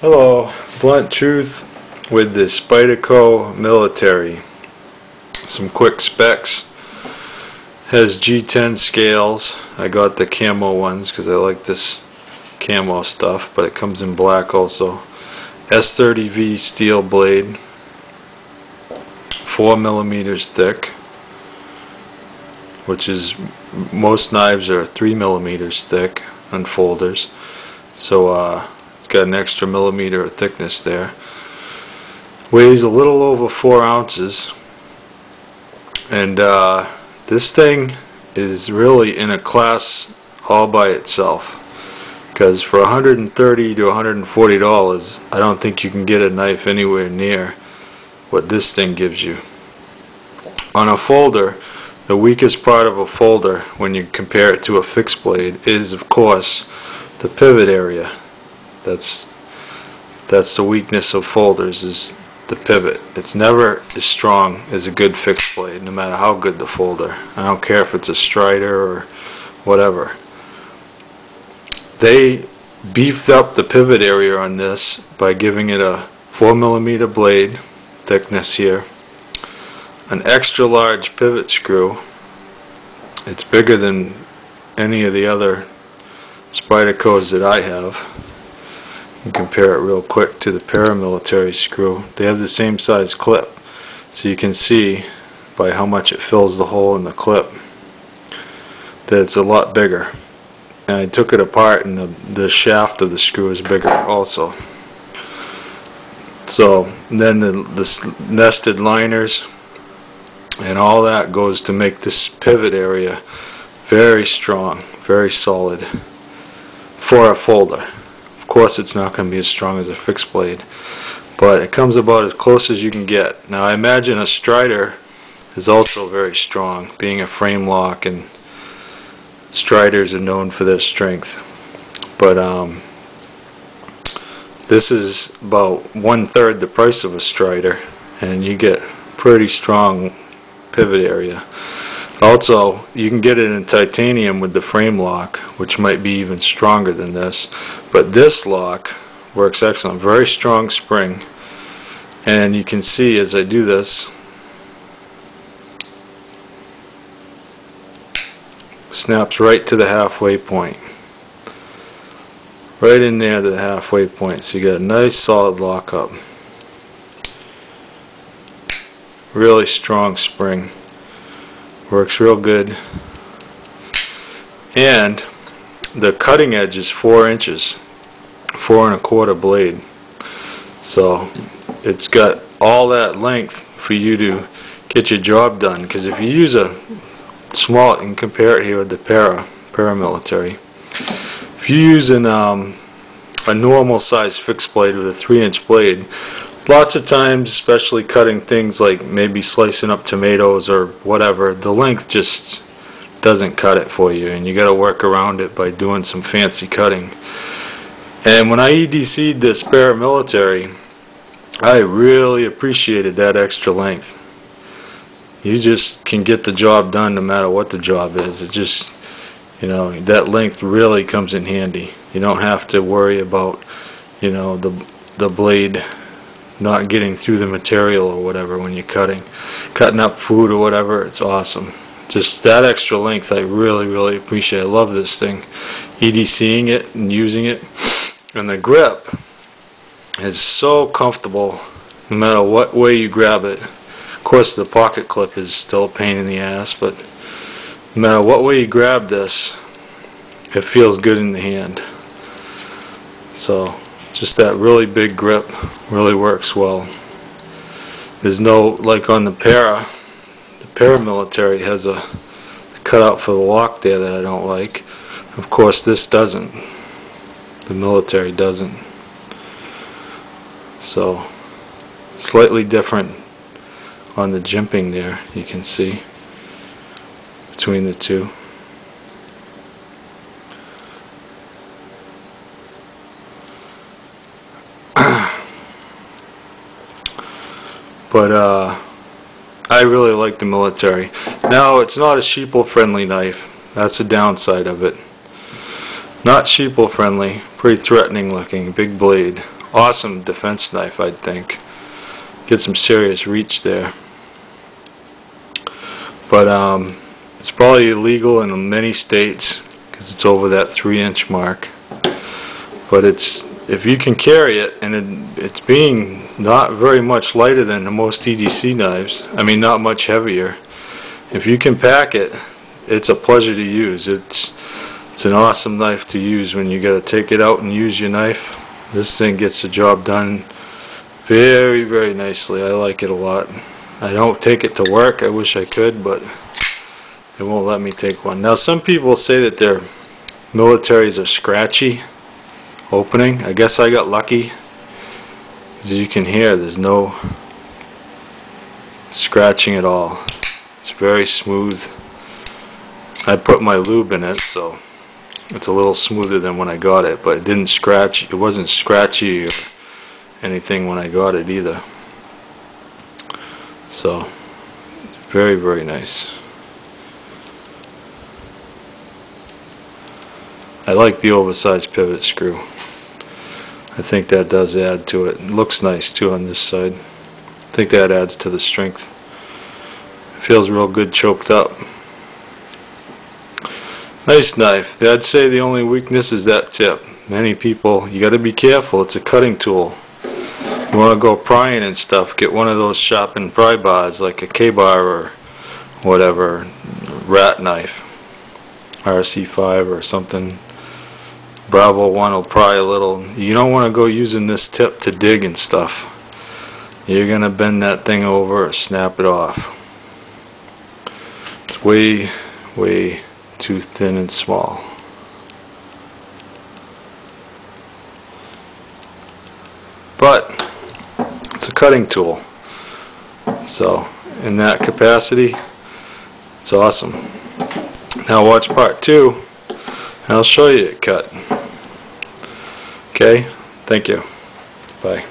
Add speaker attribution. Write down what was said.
Speaker 1: Hello, Blunt Truth with the Spyderco Military. Some quick specs. Has G10 scales. I got the camo ones because I like this camo stuff, but it comes in black also. S30V steel blade, 4 millimeters thick, which is, most knives are 3 millimeters thick on folders. So got an extra millimeter of thickness there. Weighs a little over 4 ounces, and this thing is really in a class all by itself, because for $130 to $140 I don't think you can get a knife anywhere near what this thing gives you. On a folder, the weakest part of a folder when you compare it to a fixed blade is, of course, the pivot area. That's the weakness of folders, is the pivot. It's never as strong as a good fixed blade, no matter how good the folder. I don't care if it's a Strider or whatever. They beefed up the pivot area on this by giving it a 4 millimeter blade thickness here, an extra large pivot screw. It's bigger than any of the other Spydercos that I have. You can compare it real quick to the paramilitary screw. They have the same size clip, so you can see by how much it fills the hole in the clip that it's a lot bigger. And I took it apart, and the shaft of the screw is bigger also. So then the nested liners and all that goes to make this pivot area very strong, very solid for a folder. Of course, it's not going to be as strong as a fixed blade, but it comes about as close as you can get. Now I imagine a Strider is also very strong, being a frame lock, and Striders are known for their strength. But this is about 1/3 the price of a Strider, and you get pretty strong pivot area. Also, you can get it in titanium with the frame lock, which might be even stronger than this. But this lock works excellent. Very strong spring. And you can see as I do this, snaps right to the halfway point. Right in there to the halfway point. So you got a nice solid lock up. Really strong spring. Works real good, and the cutting edge is 4 inches, 4 1/4 blade, so it's got all that length for you to get your job done. Because if you use a small, and compare it here with the paramilitary, if you use a normal size fixed blade with a 3-inch blade, lots of times, especially cutting things like maybe slicing up tomatoes or whatever, the length just doesn't cut it for you, and you got to work around it by doing some fancy cutting. And when I EDC'd this paramilitary, I really appreciated that extra length. You just can get the job done no matter what the job is. It just, you know, that length really comes in handy. You don't have to worry about, you know, the blade not getting through the material or whatever when you're cutting up food or whatever. It's awesome. Just that extra length I really appreciate. I love this thing, EDCing it and using it. And the grip is so comfortable no matter what way you grab it. Of course, the pocket clip is still a pain in the ass, but no matter what way you grab this, it feels good in the hand. So just that really big grip really works well. There's no, like on the paramilitary has a cutout for the lock there that I don't like. Of course, this doesn't. The military doesn't. So slightly different on the jimping there, you can see between the two. But I really like the military. Now, it's not a sheeple friendly knife. That's the downside of it. Not sheeple friendly, pretty threatening looking, big blade, awesome defense knife, I'd think. Get some serious reach there. But it's probably illegal in many states because it's over that 3-inch mark. But if you can carry it, and it's being not very much lighter than the most EDC knives, I mean not much heavier. If you can pack it, it's a pleasure to use. It's an awesome knife to use when you got to take it out and use your knife. This thing gets the job done very, very nicely. I like it a lot. I don't take it to work. I wish I could, but it won't let me take one. Now some people say that their militaries are scratchy opening. I guess I got lucky. As you can hear, there's no scratching at all. It's very smooth. I put my lube in it, so it's a little smoother than when I got it, but it didn't scratch. It wasn't scratchy or anything when I got it either. So very, very nice. I like the oversized pivot screw. I think that does add to it. It looks nice too on this side. I think that adds to the strength. It feels real good choked up. Nice knife. I'd say the only weakness is that tip. Many people, you got to be careful. It's a cutting tool. You want to go prying and stuff, get one of those sharpened pry bars like a K-bar or whatever, rat knife, RC5 or something. Bravo 1 will pry a little. You don't want to go using this tip to dig and stuff. You're going to bend that thing over or snap it off. It's way, way too thin and small. But it's a cutting tool, so in that capacity it's awesome. Now watch part 2 and I'll show you it cut. Okay, thank you. Bye.